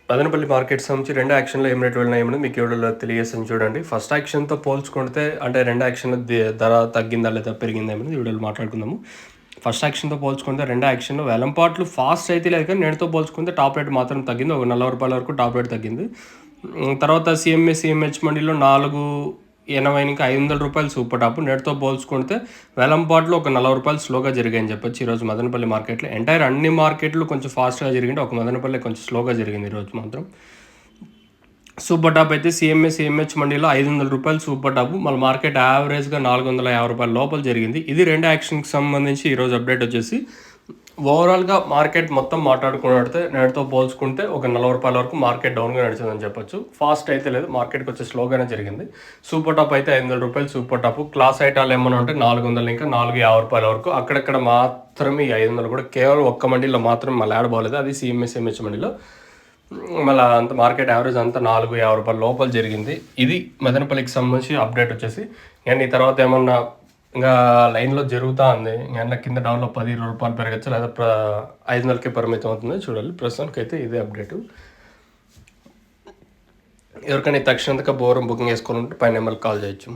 Madanapalle market సంబంధించి 2 యాక్షన్‌లో ఏం rate వెళ్ళినాయేమో మీకు ఈ వీడియోలో తెలియజేస్తాను చూడండి. ఫస్ట్ యాక్షన్‌తో పోల్చుకుంటే అంటే 2 యాక్షన్‌లో ధర తగ్గిందా లేదా పెరిగిందా అనేది ఈ వీడియోలో మాట్లాడుకుందాము. ఫస్ట్ యాక్షన్‌తో పోల్చుకుంటే 2 యాక్షన్‌లో వేలంపాట్లు ఫాస్ట్ అయితే లేదు కానీ నేటితో పోల్చుకుంటే టాప్ రేట్ మాత్రం తగ్గింది. ఒక రూ. 40 వరకు టాప్ రేట్ తగ్గింది. తర్వాత సీఎంఏ, సీఎంహెచ్ మండీలో 480 నుంచి రూ. 500 సూపర్ టాప్. నేటితో పోల్చుకుంటే వేలంపాట్లు ఒక రూ. 40 స్లోగా జరిగాయని చెప్పొచ్చు ఈరోజు మదనపల్లి మార్కెట్లో. ఎంటైర్ అన్ని మార్కెట్లు కొంచెం ఫాస్ట్‌గా జరిగింది. ఒక మదనపల్లి కొంచెం స్లోగా జరిగింది ఈరోజు మాత్రం. సూపర్ టాప్ అయితే సీఎంఏ, సీఎంహెచ్ మండీలో రూ. 500 సూపర్ టాప్. మళ్ళీ మార్కెట్ యావరేజ్‌గా రూ. 450 లోపల జరిగింది. ఇది 2 యాక్షన్‌కి సంబంధించి ఈరోజు అప్డేట్ వచ్చేసి ఓవరాల్‌గా మార్కెట్ మొత్తం మాట్లాడుకున్నట్లయితే నేటితో పోల్చుకుంటే ఒక రూ. 40 వరకు మార్కెట్ డౌన్‌గా నడిచిందని చెప్పొచ్చు. ఫాస్ట్ అయితే లేదు, మార్కెట్ కొంచెం స్లోగానే జరిగింది. సూపర్ టాప్ అయితే రూ. 500 సూపర్ టాప్. క్లాస్ ఐటాలు ఏమన్నా ఉంటే 400 ఇంకా రూ. 450 వరకు. అక్కడక్కడ మాత్రమే ఈ 500 కూడా కేవలం ఒక్క మండీలో మాత్రమే మళ్ళీ యాడ్ బాగలేదు. అది సీఎంఏ, సీఎంహెచ్ మండీలో. మళ్ళీ అంత మార్కెట్ యావరేజ్ అంతా రూ. 450 లోపల జరిగింది. ఇది మదనపల్లికి సంబంధించి అప్డేట్ వచ్చేసి. అండ్ ఈ తర్వాత ఏమన్నా ఇంకా లైన్లో జరుగుతూ ఉంది. ఇంకా కింద డౌన్లో రూ. 10 పెరగచ్చు లేదా 500కే పరిమితం అవుతుంది చూడాలి. ప్రస్తుతానికి అయితే ఇదే అప్డేటు. ఎవరికైనా తక్షణంగా బుకింగ్ చేసుకోవాలంటే పైన నెంబర్కి కాల్ చేయొచ్చు.